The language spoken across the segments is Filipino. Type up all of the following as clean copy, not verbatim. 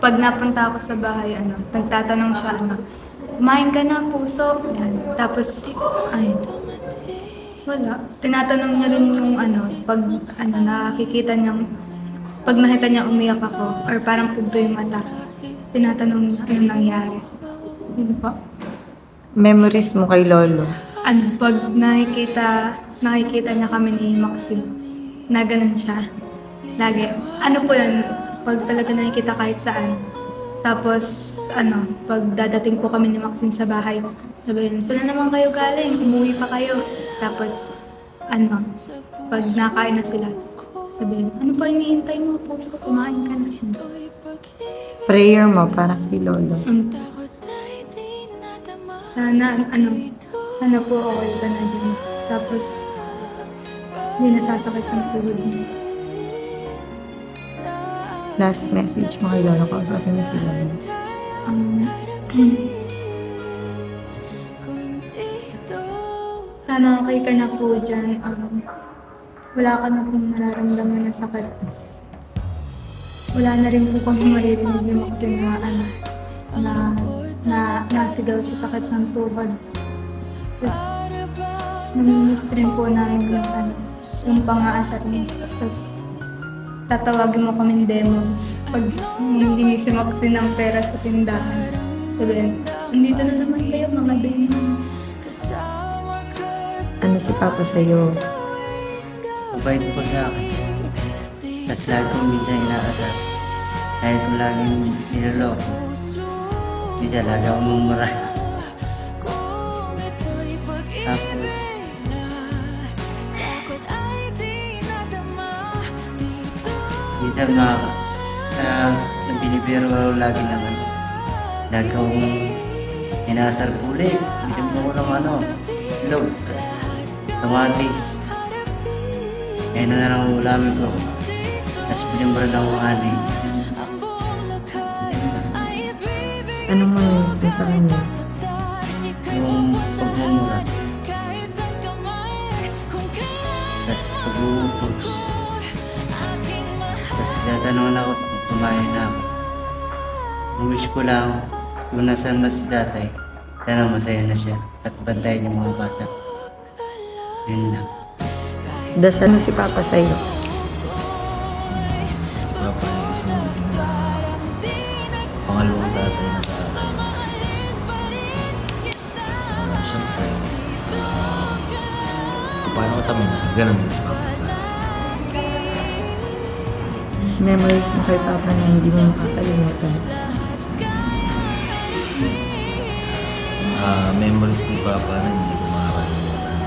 Pag napunta ako sa bahay, nagtatanong siya, kumain ka na, puso? Yan. Tapos, wala. Tinatanong niya rin yung nakikita niyang, pag nakita niya umiyak ako, or parang pugto yung mata, tinatanong niya ano nangyari. Yun po. Memories mo kay Lolo. Pag nakikita niya kami ni Maxine, na ganun siya. Lagi. Ano po yun, pag talaga nakikita kahit saan. Tapos, pag dadating po kami ni Maxine sa bahay, sabihin, saan na naman kayo galing? Umuwi pa kayo. Tapos, pag nakain na sila, sabihin, ano pa iniintay mo? Puso, kumain ka na. Prayer mo para kay Lolo. Sana po okay ka na din. Tapos, hindi nasasakit yung tuhod mo. Last message mo kay Lolo, kausapin mo si Lolo. Sana okay ka na po dyan. Wala ka na pong nararamdaman na sakit. Wala na rin po kami maririnig yung nasigaw sa sakit ng tuhod. Tapos, namimiss rin po namin yung pang-aasar mo. Tapos, tatawagin mo kaming demos. Pag hindi si Maxine ng pera sa tindahan, sabihin, andito na naman kayo mga demos. Ano si Papa sa'yo? Mabait po sa akin. Tapos lagi kong minsan inaasar. Dahil kung laging niloloko, minsan lagi akong mumura. Tapos, minsan binibiro lagi naman. Lagi akong inaasar po ulit. Binibiro ko ng log, kamatis. Kaya na lang ulamin ko. Tapos binibiro lang akong ani. Anong mangyayos mo sa kanya? Yung pagmumura. Tapos pag-uupos. Tapos tatanungan ako kung kumain na ako. Ang wish ko lang, kung nasaan na si tatay, sana masaya na siya at bantayan yung mga bata. Yun lang. Dasal mo si Papa sa'yo. Si Papa ay isang naging pangalawang tatay na sa akin. Siyempre, kung paano ko tamin na, ganun din si Papa sa akin. Memories mo kay Papa na hindi mo makakalimutan. Memories ni Papa na hindi ko makakalimutan.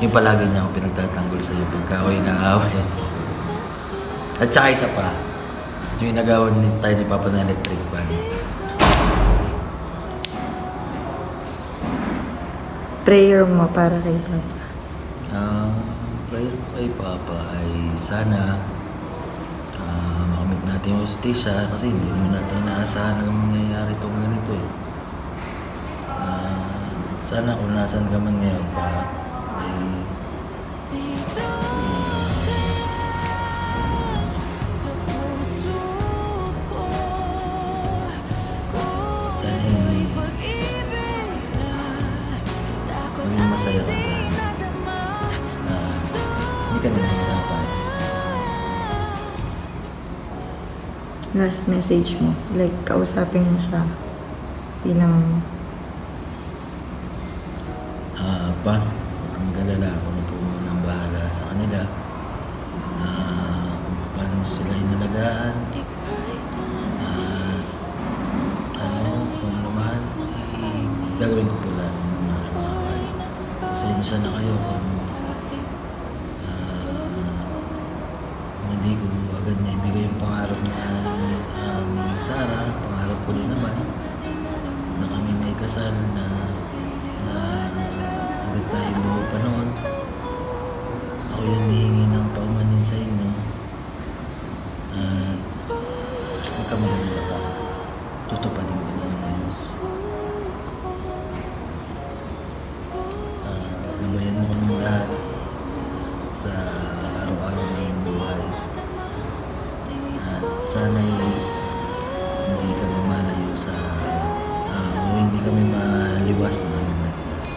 Yung palagi niya ako pinagtatanggol sa iyo pagka ako'y naaway. At saka isa pa, yung inagawan tayo ni Papa na electric fan. Prayer mo para kay Papa. Prayer ko kay Papa ay sana makamit natin yung justisya kasi hindi naman natin inaasahan na mangyayari itong ganito eh. Sana kung nasan ka man ngayon pa ay sana maging masaya ka sana. Hindi ka na mahirapan. Last message mo. Like, kausapin mo siya. Bilang Pa, ang galala ako na po nang bahala sa kanila. Kung paano sila inalagaan. Kung ano man, gagawin ko po lahat ng mga pasensya na kayo kung hindi ko agad na ibigay yung pangarap na ni Sarah. Pangarap ko din naman na kami may kasal na hanggang tayo buo pa noon. Ako yung humihingi ng paumanin sa inyo. At huwag ka magalala pa. Tutupadin ko naman yun. Gabayan mo kami lahat sa araw-araw ng buhay. At sana'y iwas na aming landas.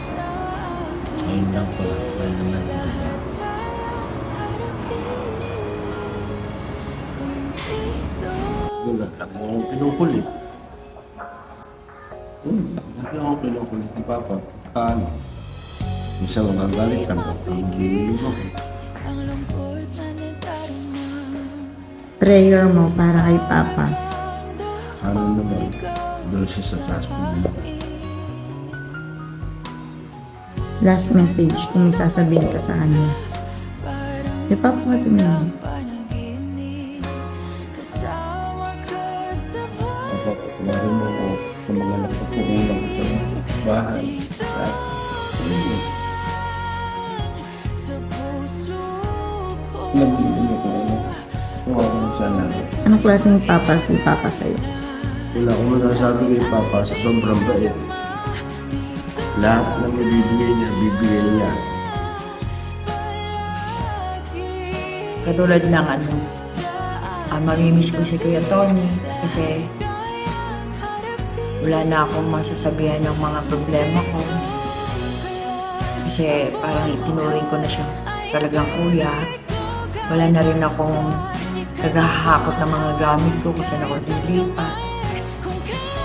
Ayun lang po, mahal naman kita. Wala, lagi akong pinukulit. Lagi akong pinukulit ni Papa. Paano? Minsan magagalit ka ba? Ang bililin ako. Prayer mo para kay Papa. Sana naman, doon siya sa taas ko naman. Last message kung may sasabihin ka sa kanya. Kay Papa ka tumingin. Papa, patunarin mo ako sa mga napagkukulang ko sa bahay. At, nabili mo ko ano. Kung ako sana. Anong klaseng Papa si Papa sa'yo? Wala akong masasabi kay Papa sa sobrang bait. Lahat ng ibibigay niya, bibigay niya. Katulad ng mamimiss ko si Kuya Tony kasi wala na akong masasabihan ng mga problema ko. Kasi parang itinuring ko na siya talagang kuya. Wala na rin akong kagahakot ng mga gamit ko kasi ako nilipat.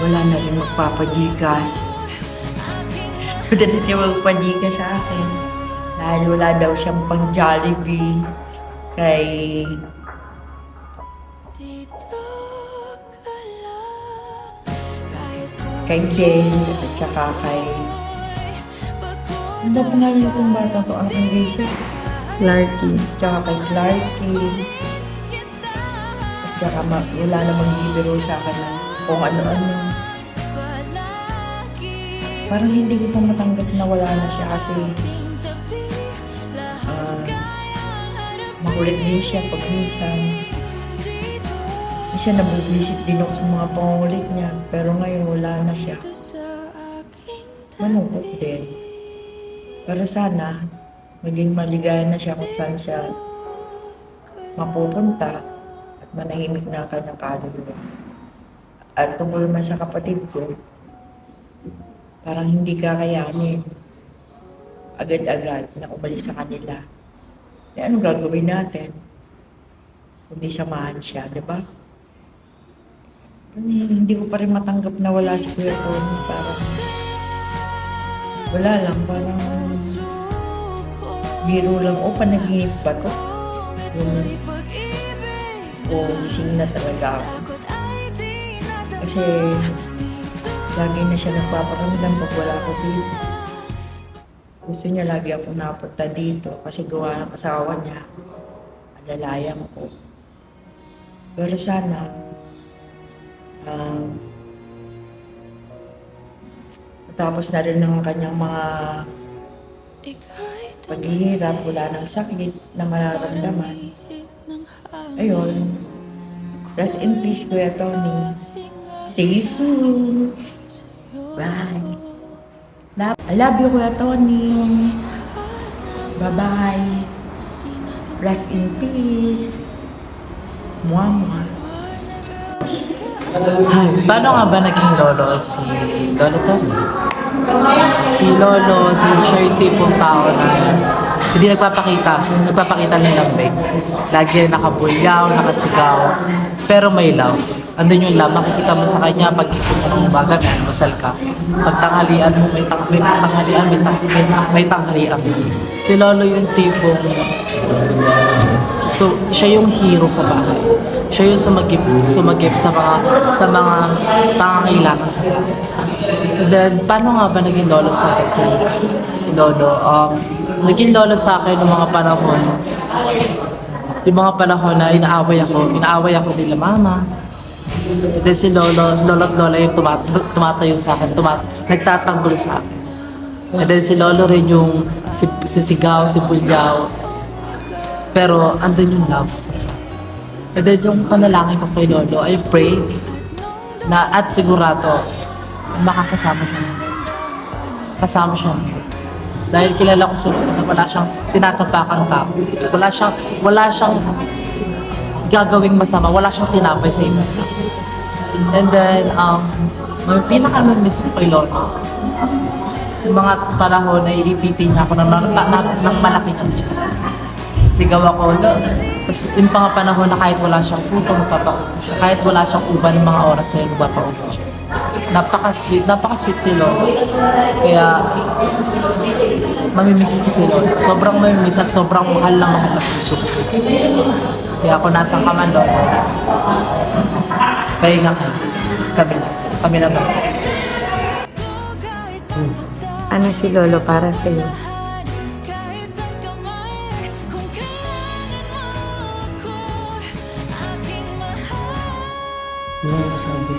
Wala na rin magpapajikas. Dali siya magpajikas sa akin. Dahil wala daw siyang pang Jollibee. Kay Dale at saka kay ano ba pangalan itong batang to? Ano kang Lisa? Clarky. Tsaka kay Clarky. At saka wala na magbibiro sa akin ng kung ano-ano. Parang hindi ko pa matanggap na wala na siya kasi makulit din siya pag minsan. Minsan nabubisit din ako sa mga pangulit niya pero ngayon wala na siya. Malungkot din. Pero sana maging maligaya na siya kung saan siya mapupunta at manahimik na ang kanyang kaluluwa. At tungkol naman sa kapatid ko, parang hindi kakayanin agad-agad na umalis sa kanila. Eh, anong gagawin natin? Kundi samahan siya, di ba? Hindi ko pa rin matanggap na wala si Kuya Tony. Parang wala lang, parang biro lang. O, panaginip ba to? O, gising na talaga ako. Kasi lagi na siya nagpaparamdam pag wala ko dito. Gusto niya lagi ako napunta dito kasi gawa ng asawa niya. Alalayan ko. Pero sana, tapos na rin ng kanyang mga paghihirap, wala ng sakit na mararamdaman. Ayun. Rest in peace, Kuya Tony. See you soon. Bye. I love you, Kuya Tony. Bye-bye. Rest in peace. Mua-mua. Hi, paano nga ba naging lolo si Lolo Tony? Si Lolo, siya yung tipong tao na hindi nagpapakita ng lambing. Lagi nakabulyaw, nakasigaw, pero may love. Andun yung love, makikita mo sa kanya pag gising mo ng umaga, may almusal ka. Pag tanghalian mo, may tanghalian. Si Lolo yung tipong, so siya yung hero sa bahay. Siya yung sumagip sa mga pangangailangan sa bahay. And then, paano nga ba naging lolo sa akin si Lolo? Naging lolo sa akin yung mga panahon na inaaway ako nila mama. Then si Lolo at Lola yung tumatayo sa akin, nagtatanggol sa akin. And then si Lolo rin yung sisigaw, sibulyaw. Pero andun yung love sa akin. And then yung panalangin ko kay Lolo, I pray na at sigurado makakasama siya. Kasama siya. Dahil kilala ko si Lolo na wala siyang tinatapakang tao. Wala siyang gagawing masama. Wala siyang tinapay sa ibang tao. And then, pinaka-miss ko kay Lolo, yung mga panahon na ilipitin niya ako ng malaki ng tiyan. Sisigaw ako, lo. Tapos yung mga panahon na kahit wala siyang puto, magpapaupo siya. Kahit wala siyang uban ng mga oras sa'yo, magpapaupo siya. Napaka-sweet ni Lolo. Kaya, mamimiss ko si Lolo. Sobrang mamimiss at sobrang mahal na puso ko si Lolo. Kaya kung nasan ka man, Lolo, pahinga ka. Kami na ba? Ano si Lolo para sa'yo? Ano mo sabi?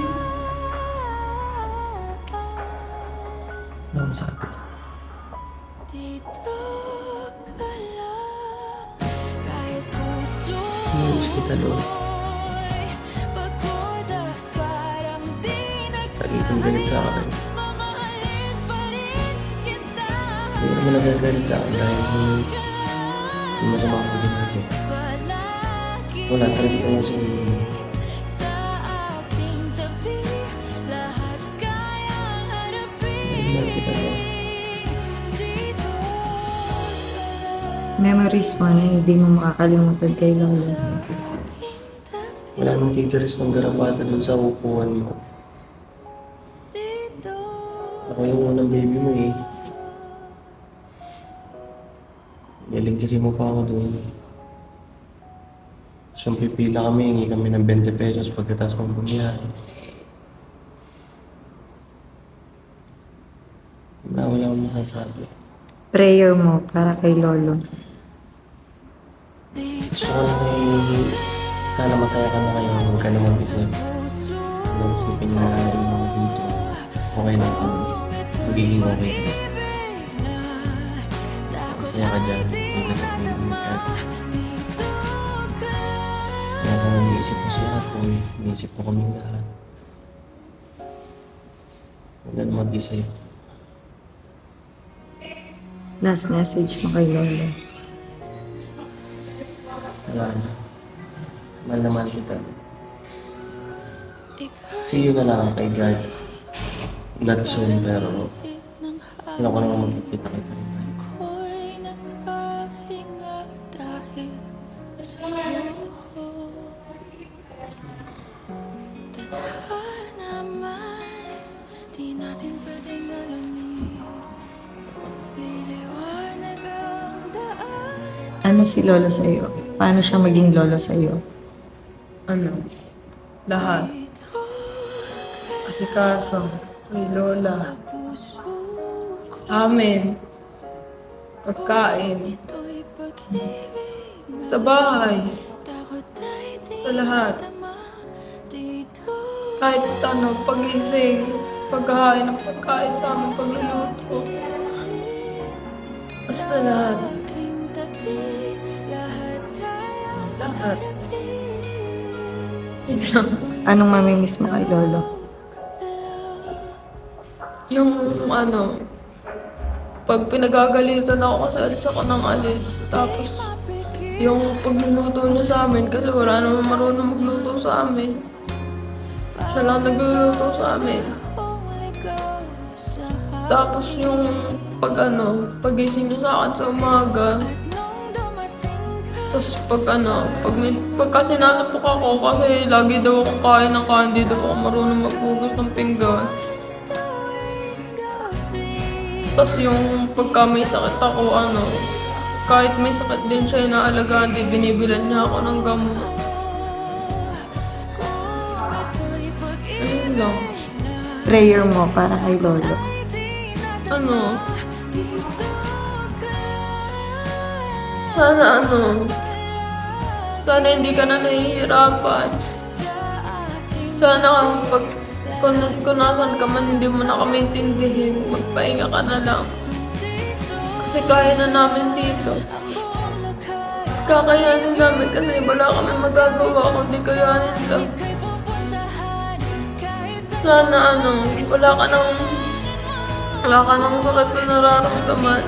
Ano mo sabi? Miss kita, Lolo. Lagi kang galit sa akin. Hindi naman nagagalit sa akin dahil yung masama ko ginagawa. Wala talaga ko sa inyo. Mahal kita, Lolo. Memories mo na hindi mo makakalimutan kay Lolo. Wala nang titiris ng garapata dun sa upuan mo. Ako yung unang baby mo eh. Galing kasi mo pa ako doon. So, pipila kami, hingi kami ng 20 pesos pagkatapos mong bumiyahe. Wala akong masasabi. Prayer mo para kay Lolo. Gusto ko lang sana masaya ka na ngayon. Huwag ka na mag-isip. Huwag isipin na yung mga dito. Okay lang kami. Magiging okay ka. Masaya ka dyan. Hindi ka sa piling ka. Kaya kung iniisip ko siya ako, iniisip ko kami lahat. Huwag ka na mag-isip. Last message mo kay Lolo. Wala na. Mahal na mahal kita. See you na lang kay God. Not soon, pero wala ko naman magkikita-kita rin tayo. Ano si Lolo sa'yo? Paano siya maging Lolo sa'yo? Ano? Lahat. Asikaso. Kay Lola. Sa amin. Pagkain. Sa bahay. Sa lahat. Kahit ano, pagising. Pagkain ng pagkain sa amin, pagluluto. Basta lahat. Lahat. Yun lang. Anong mamimiss mo kay Lolo? Yung ano, pag pinagagalitan ako kasi alis ako ng alis. Tapos, yung pagluluto niya sa amin kasi wala naman marunong magluto sa amin. Siya lang nagluluto sa amin. Tapos yung pagising niya sa akin sa umaga. Tapos pag kasi nalapok ako kasi lagi daw akong kain ng candy, daw ako marunong maghugas ng pinggan. Tapos yung pagka may sakit ako, kahit may sakit din siya inaalagaan, di binibilan niya ako ng gamot. Ayun lang. Prayer mo para kay Lolo. Sana hindi ka na nahihirapan. Sana kung nasan ka man, hindi mo na kami intindihin. Magpahinga ka na lang. Kasi kaya na namin dito. Kakayanin namin kasi wala kami magagawa kundi kayanin lang. Sana wala ka nang sakit na nararamdaman.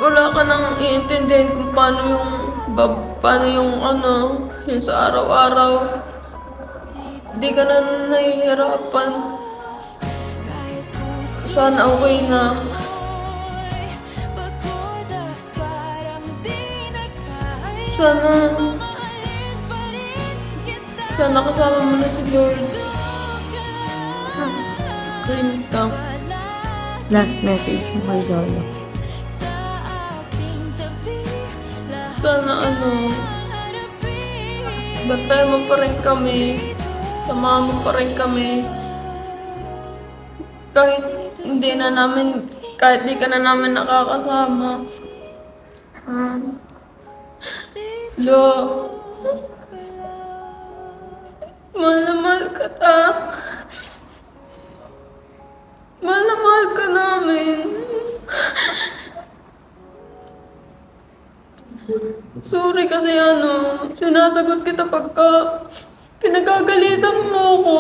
Wala ka nang iintindihin kung paano yung sa araw-araw. Hindi ka na nahihirapan. Sana okay na. Sana kasama mo na si Lord. Quinta. Last message mo kay Lolo. Sana bantay mo pa rin kami. Samahan mo pa rin kami. Kahit di ka na namin nakakasama. Lo, mahal na mahal ka ta. Mahal na mahal ka namin. Sorry kasi sinasagot kita pagka pinagagalitan mo ako.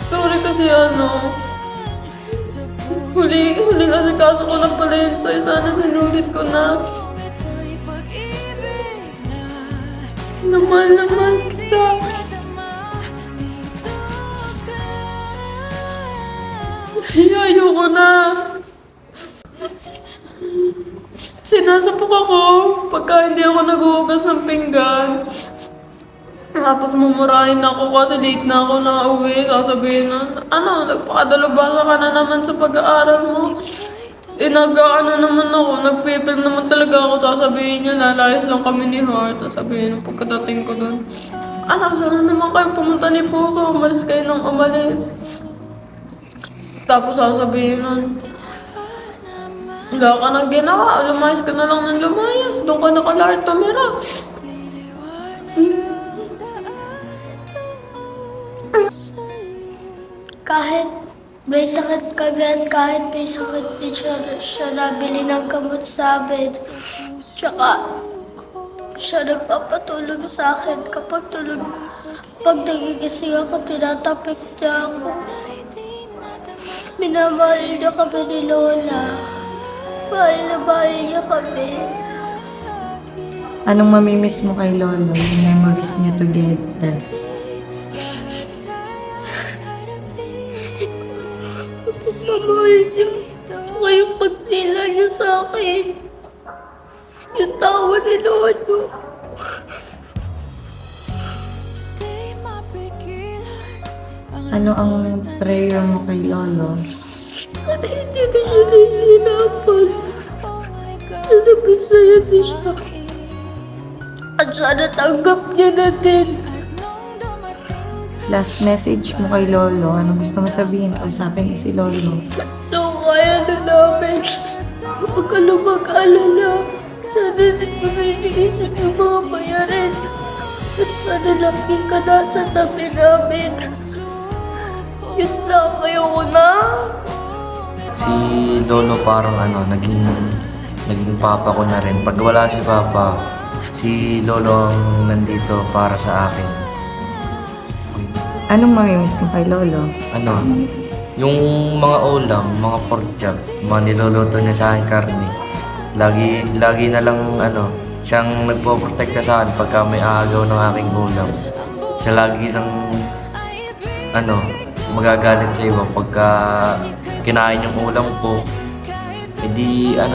Sorry kasi huling asikaso ko na pala yun sa'yo. Sana sinulit ko na. Mahal kita. Ayoko na. Sinasapok ako pagka hindi ako naghuhugas ng pinggan. Tapos mumurahin ako kasi late na ako nauwi. Sasabihin nagpakadalubasa ka na naman sa pag-aaral mo. Naman ako, nagpipil naman talaga ako. Sasabihin niya, lalayas lang kami ni Heart. Sasabihin pagkadating ko doon. Sana naman kayo pumunta ni Puso. Umalis kayo nang umalis. Tapos sasabihin wala ka nang ginawa. Lumayas ka na lang ng lumayas. Doon ka nakalar tumira. Kahit may sakit kami at kahit may sakit din siya nabili ng gamot sa amin. Tsaka, siya nagpapatulog sa akin kapag pag nagigising ako, tinatapik niya ako. Minamahal niya kami ni Lola. Mahal niya kami. Anong mamimiss mo kay Lolo? Yung memories niyo together. Mamahal niya. Tsaka yung pagtila niya sa akin. Yung tawa ni Lolo. Ano ang prayer mo kay Lolo? Sana hindi na siya nahihirapan. Sana masaya na siya. At sana tanggap niya na din. Last message mo kay Lolo. Ano gusto mo sabihin? Kausapin mo si Lolo. So, kaya na namin. Huwag ka na mag-alala. Sana din mo na iniisip yung mga bayarin. At sana laki ka na sa tabi namin. Yun lang, ayoko na. Si Lolo parang naging papa ko na rin. Pag wala si Papa, si Lolo ang nandito para sa akin. Anong mamimiss mo kay Lolo? Yung mga ulam, mga pork chop, mga niluluto niya sa akin karne. Lagi na lang siyang nagpo-protect sa akin pagka may aagaw ng aking ulam. Siya lagi nang magagalit sa iba pagka kinain yung ulam ko.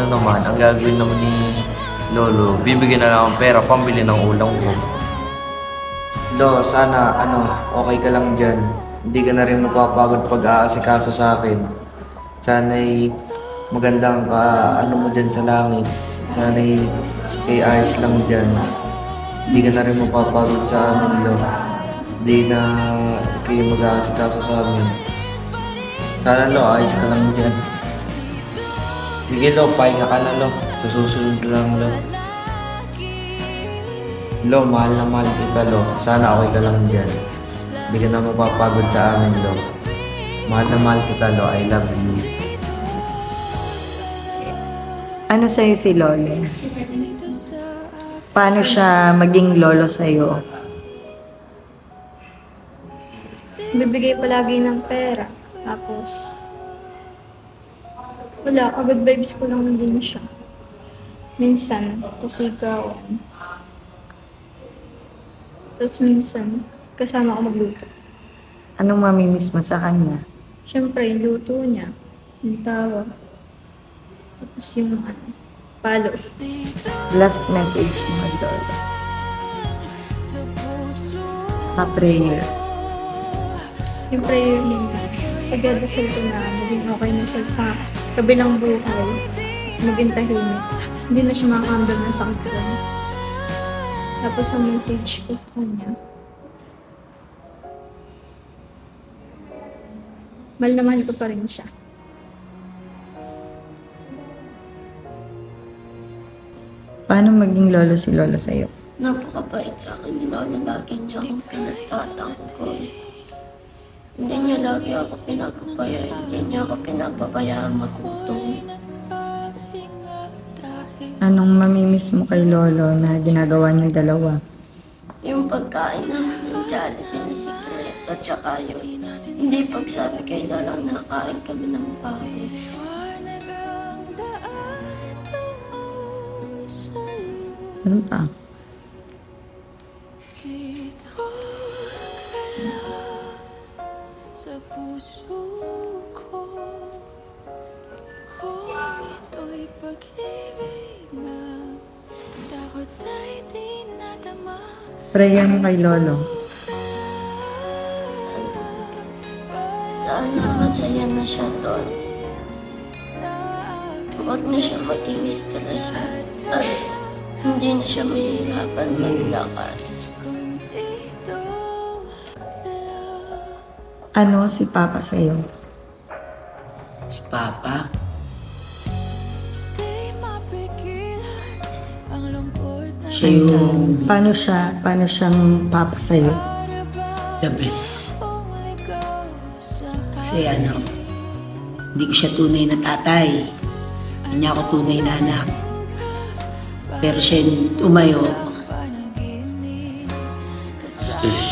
Naman, ang gagawin naman ni Lolo, bibigyan na lang ng pera pambili ng ulam ko. Lo, sana okay ka lang dyan. Hindi ka na rin mapapagod pag-aasikaso sa akin. Sana'y magandang mo dyan sa langit. Sana'y kay ayos lang dyan. Hindi ka na rin mapapagod sa amin, Lo. Hindi na kayo mag-aasikaso sa amin. Sana, Lo, ayos ka lang dyan. Sige, Lo, pahinga ka na, Lo. Sa susunod lang, Lo. Lo, mahal na mahal kita, Lo. Sana okay ka lang dyan. Hindi ka na mapapagod sa amin, Lo. Mahal na mahal kita, Lo. I love you. Ano sa'yo si Lolo? Paano siya maging lolo sa'yo? Bibigay palagi ng pera. Tapos, wala, good vibes ko lang din siya. Minsan, pasigawan. Tapos minsan, kasama ko magluto. Anong mamimiss mo sa kanya? Siyempre, yung luto niya, yung tawa. Tapos yung palo. Last message mo kay Lolo. Saka prayer. Siyempre, yung pagdadasal ko na maging okay na siya sa kabilang buhay. Maging tahimik. Hindi na siya makakamdam ng sakit ko. Tapos ang message ko sa kanya, mahal na mahal ko pa rin siya. Paano maging lolo si Lolo sa'yo? Napakabait sa akin ni Lola. Lagi niya akong pinagtatanggol. Hindi niya lagi ako pinapabayaan. Hindi niya ako pinapabayaan magutom. Anong mamimiss mo kay Lolo na ginagawa niyong dalawa? Yung pagkain namin ng Jollibee na sikreto, tsaka yun. Hindi pagsabi kay Lola na kain kami ng pawis. Ano pa? Sa puso ko, kung ito'y pag-ibig na takot ay di nadama. Prayer mo kay Lolo. Sana masaya na siya doon. Huwag na siya maging stress at hindi na siya mahihirapan maglakad. Ano si Papa sa'yo? Si Papa, Di mapigilan ang lungkot na siya yung Paano siyang Papa sa'yo? the best. ligaw sa Kasi hindi ko siya tunay na tatay. Hindi niya ako tunay na anak. Pero siya yung tumayo. panaginip.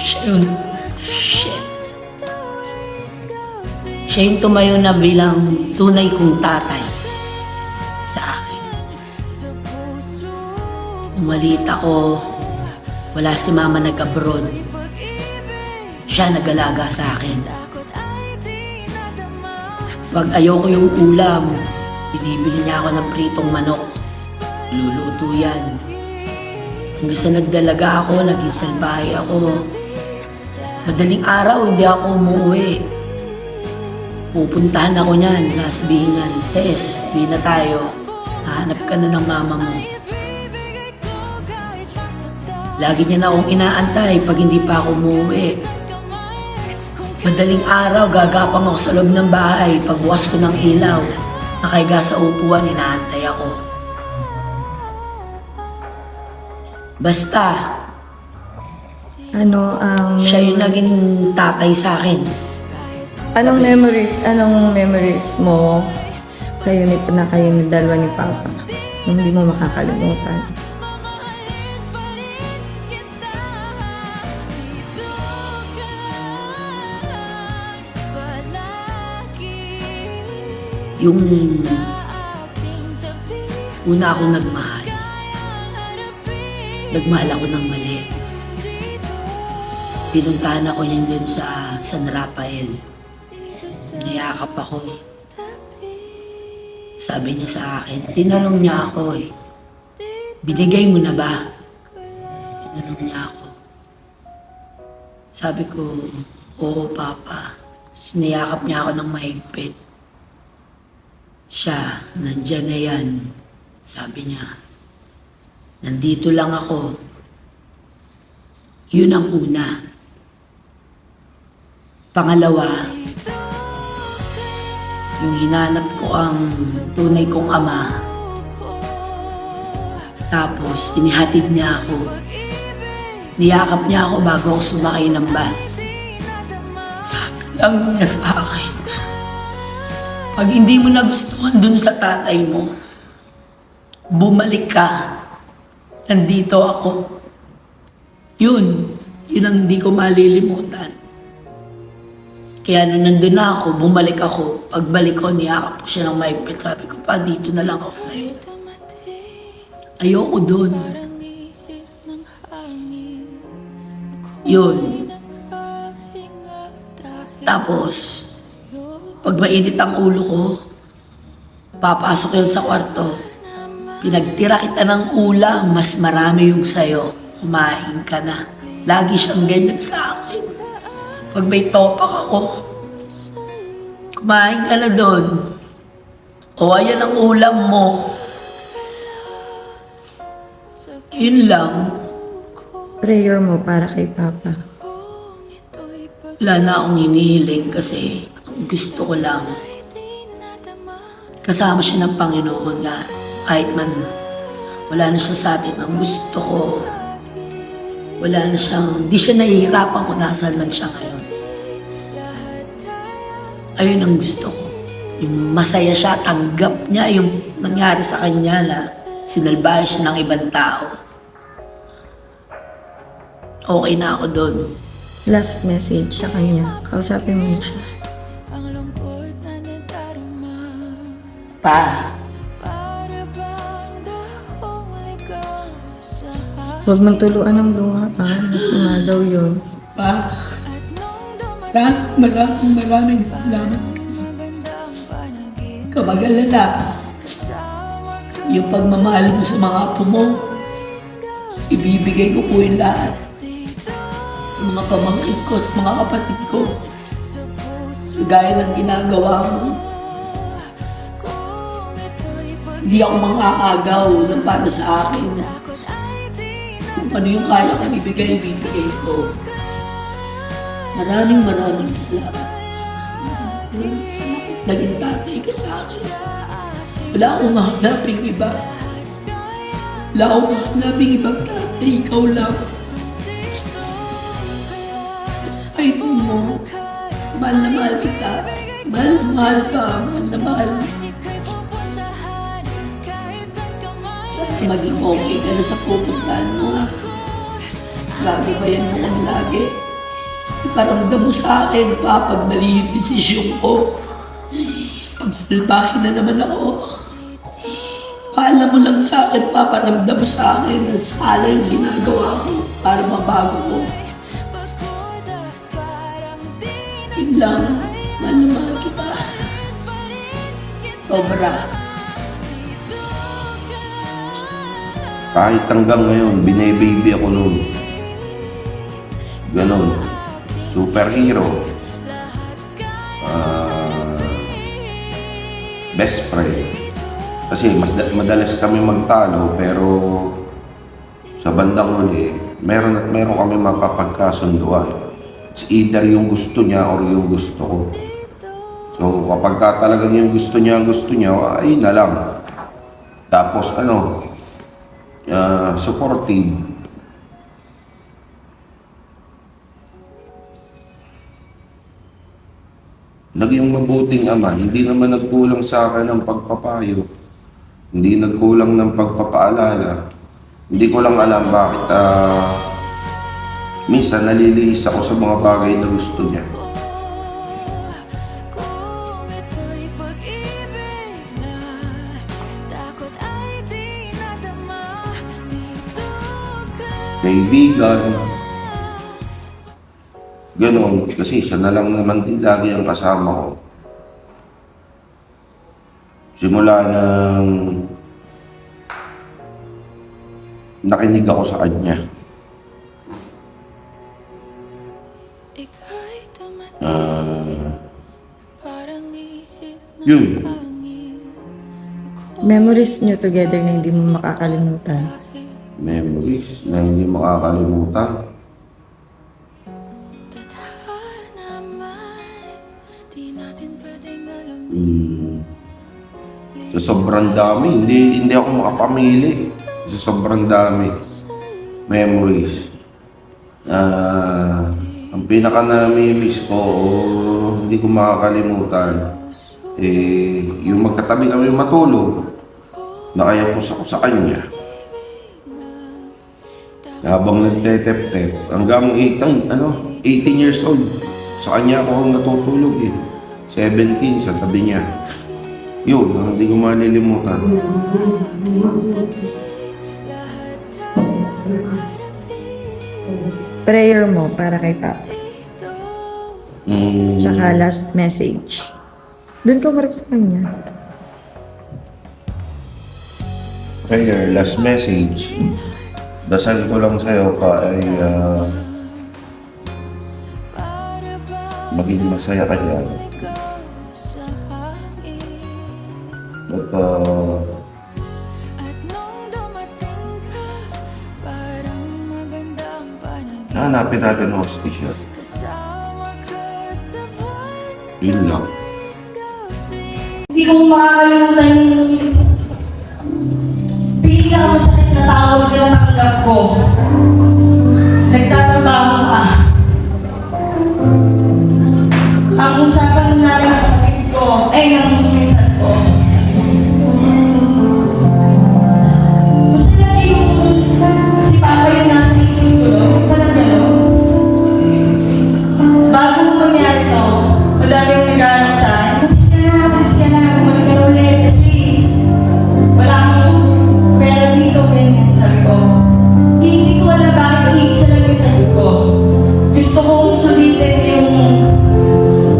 Siya yung... Shit. Siya yung tumayo na bilang tunay kong tatay sa akin. Nung maliit ako, wala si mama nag-abroad. Siya nag-alaga sa akin. Pag ayoko yung ulam, binibili niya ako ng pritong manok. Luluto yan. Hanggang sa nagdalaga ako, naging salbahe ako. Madaling araw, hindi ako umuwi. Pupuntahan ako niyan, sasabihin niyan, Ses, uwi na tayo. Hahanap ka na ng mama mo. Lagi niya na akong inaantay pag hindi pa ako umuwi. Madaling araw, gagapang ako sa loob ng bahay. Pagbukas ko ng ilaw, nakahiga sa upuan, inaantay ako. Basta, Ano ang siya yung naging tatay sa akin. Anong memories mo kayo ni dalawa ni Papa? Yung hindi mo makakalimutan. Yung una akong nagmahal. Nagmahal ako ng mali. Pinuntahan ako niyan dun sa San Rafael. Niyakap ako. Sabi niya sa akin, tinanong niya ako binigay mo na ba? Tinanong niya ako. Sabi ko, oo Papa. Niyakap niya ako ng mahigpit. Siya, nandyan na yan. Sabi niya, nandito lang ako. Yun ang una. Pangalawa, yung hinanap ko ang tunay kong ama. Tapos, inihatid niya ako. Niyakap niya ako bago ako sumakay ng bus. Sabi lang niya sa akin, pag hindi mo nagustuhan dun sa tatay mo, bumalik ka. Nandito ako. Yun ang hindi ko malilimutan. Kaya nung nandun na ako, bumalik ako. Pagbalik ko, niyakap ko siya ng mahigpit. Sabi ko, pa, dito na lang ako sa'yo. Ayoko dun. Yun. Tapos, pag mainit ang ulo ko, papasok yun sa kwarto. Pinagtira kita ng ulam, mas marami yung sayo. Kumain ka na. Lagi siyang ganyan sa akin. Pag may topak ako, kumain ka na doon. O ayan ang ulam mo. Yun lang. Prayer mo para kay Papa. Wala na akong hinihiling kasi ang gusto ko lang kasama siya ng Panginoon na kahit man wala na siya sa atin. Ang gusto ko, wala na siyang, di siya nahihirapan kung nasaan man siya ngayon. Ayun ang gusto ko. Yung masaya siya, tanggap niya yung nangyari sa kanya na sinalbahe siya ng ibang tao. Okay na ako doon. Last message sa kanya. Kausapin mo na siya. Ang lungkot na nadarama. Pa, Para bang dahong ligaw sa Huwag mong tuluan ng luha pa. Masama daw yun. pa, at nung dumating maraming salamat sa iyo. magandang panaginip Kamag-alala, kasama ka yung pagmamahal mo sa mga apo mo, ibibigay ko po yung lahat. Sa mga pamangkin ko, sa mga kapatid ko. sa puso Gaya ng ginagawa mo. kong ito'y Hindi ako mang-aagaw na para sa akin. pagtakot ay di na Kung ano yung kaya kong ibigay ko. Maraming salamat. Maraming salamat. Naging tatay ka sa akin. Wala akong mahanaping iba. Wala akong mahanaping ibang tatay. Ikaw lang. Ay, mo. Mahal na mahal kita. Mahal na mahal ka. Mahal na mahal. ika'y pupuntahan kahit saan ka man. Sana maging okay ka na sa pupuntahan mo. Lagi ba yan mo kung lagi? Iparamdam mo sa akin pa pag mali yung desisyon ko. Pag salbahin na naman ako. Paalam mo lang sa akin pa, paramdam mo sa akin na sala yung ginagawa ko para mabago ko. Pagod at parang di Yun lang, mahal na mahal kita. Sobra. Kahit hanggang ngayon, bine-baby ako noon. Ganon. Superhero. Best friend. Kasi madalas kami magtalo, pero sa bandang huli, meron at meron kami mapapagkasunduan. It's either yung gusto niya or yung gusto ko. So kapag talagang yung gusto niya, ay na lang. Tapos supportive. Naging mabuting ama, hindi naman nagkulang sa akin ng pagpapayo. Hindi nagkulang ng pagpapaalala. Hindi ko lang alam bakit minsan nalilihis ako sa mga bagay na gusto niya. kung ito'y pag-ibig na takot ay di nadama. Dito ka Kaibigan. Ganon, kasi siya na lang naman din lagi ang kasama ko. Simula nang nakinig ako sa kanya. ika'y dumating parang ihip ng Yun. hangin. Memories nyo together na hindi mo makakalimutan. Memories na hindi makakalimutan. Tadhana man, di natin pwedeng alamin. Sa sobrang dami, hindi ako makapamili. Sa sobrang dami. Memories. Ang pinaka nami-miss ko, hindi ko makakalimutan, yung magkatabi kami matulog, nakayapos ako sa kanya. Habang nagtetep-tep, hanggang 18 years old, sa kanya ako natutulog 17 sa tabi niya. Yun, hindi ko malilimutan. Prayer mo para kay Papa. Tsaka last message. Doon ka marap sa kanya. Prayer, last message. Dasal ko lang sa'yo pa ay maging masaya ka dyan. At hanapin natin ang hostisya. Yun lang. Hindi ko makakalimutan yung pinakamasakit na tawag na natanggap ko. Nagtatrabaho ka. Ang usapan na ng kapatid ko, ng minsan ko. Kasi lagi yung si Papa yung nasa isip ko, yung parang gano'n. Bago mangyari to, madami yung nag-aaral sa akin. Malis ka na, bumalik ka ulit kasi wala akong pera dito, ganyan, sabi ko. Hindi ko alam bakit iisa lang yung sagot ko. Gusto kong sulitin yung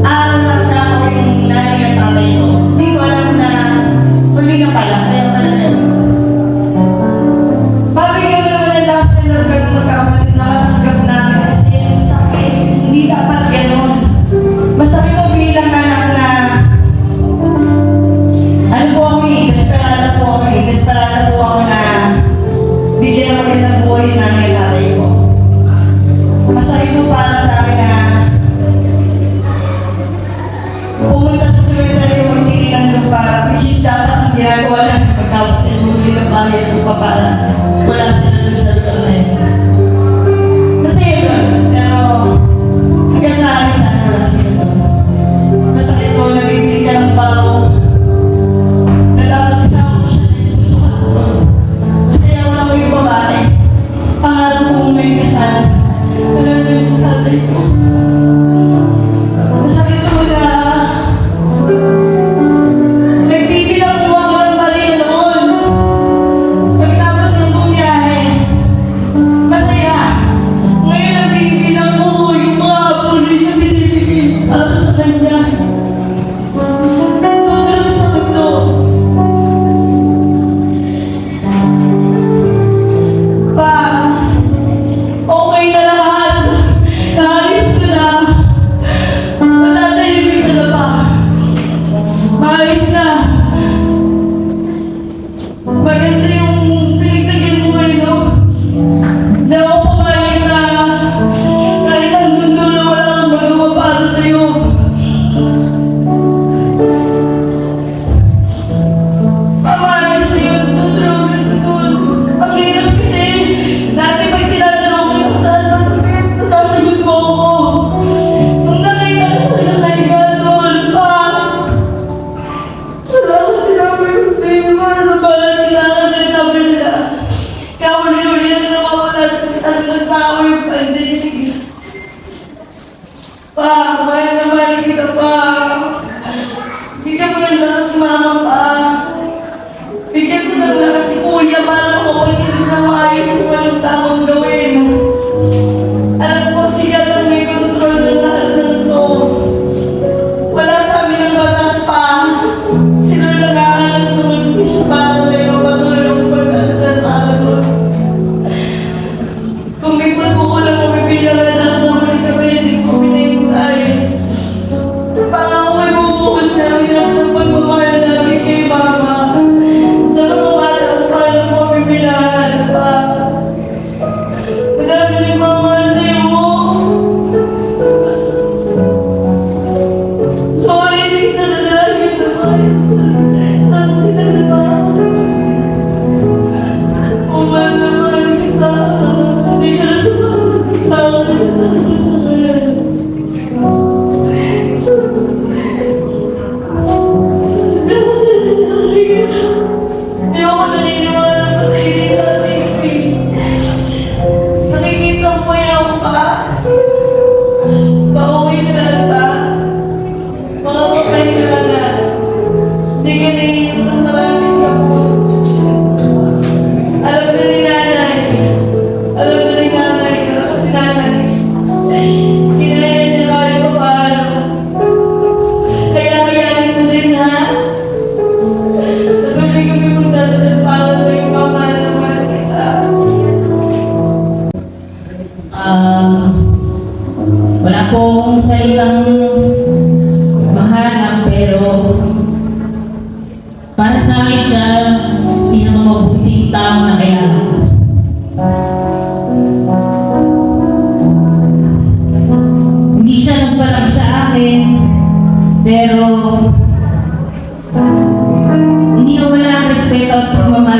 araw na kasama ko yung nanay at tatay ko. Hindi ko alam na huli na pala, kaya pala na. Pabigyan mo naman ang lakas ng lugar kung magkakapalit na katanggap namin kasi sakit, hindi dapat gano'n. Masakit ko bilang anak na ano po ako desperada po ako na bigyan ng magandang buhay yung nanay at tatay ko. Masakit po para sa akin na pumunta sa cemetery yung magtingin ng lupa, which is dapat ang ginagawa namin pagkapit ng huli ng pamilya ng lupa para wala sila doon sa lugar na yun. Masaya doon, pero hanggang namin sana wala sila doon. Masakit po na bigyan ka ng paro na dapat kasama ko siya na isusukat ko. Kasi wala ko yung babae. Pangarap kong may kasal. Wala na yung tatay ko. Masakit po na nagbibilang po ako ng baril noon. Pagtapos ng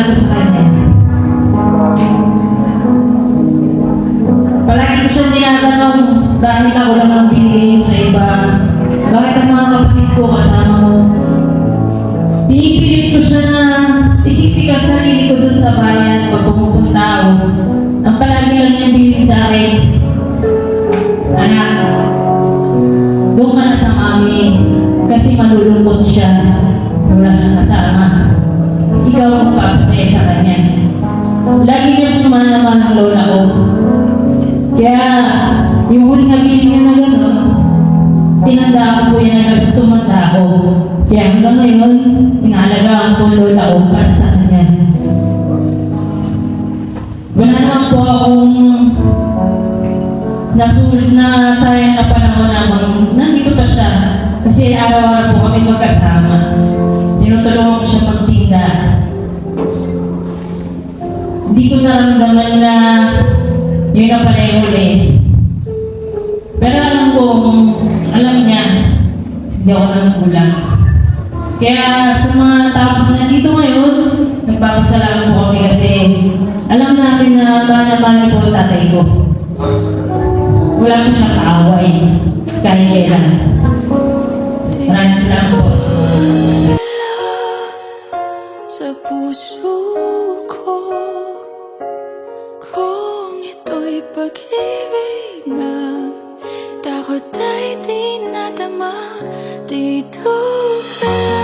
mahal ko sa kanya. Palagi ko siyang tinatanong dahil ako lang ang binigay sa iba. Bakit ang mga kapatid ko kasama mo? Pinipilit ko siya na isiksik ang sarili ko dun sa bayan pag pumupunta ako. Ang palagi lang niya bilin sa akin, anak, doon ka na sa mami kasi malulungkot siya. Wala siyang kasama. Ikaw ang papasaya sa kanya. Lagi niya pumanaman ang lola ko. Kaya yung huling habilin niya na gano'n, tinandaan ko po yan hanggang sa tumanda ako. Kaya hanggang ngayon, inalagaan ko ang lola ko para sa kanya. Wala naman po akong nasulit na sayang na panahon naman. Nandito pa siya. Kasi araw-araw po kami magkasama. Tinutulungan ko siya magtinda. Hindi ko naramdaman na yun na pala yung uli. Pero alam niya, hindi ako nanggulang. Kaya sa mga tao na nandito ngayon, nagpapasalamat po kami kasi alam natin na mahal po ang tatay ko. Wala ko siyang kaaway kahit kailan. Maraming salamat po. Sa puso ko, kung ito'y pag-ibig na takot ay di nadama, dito ka na.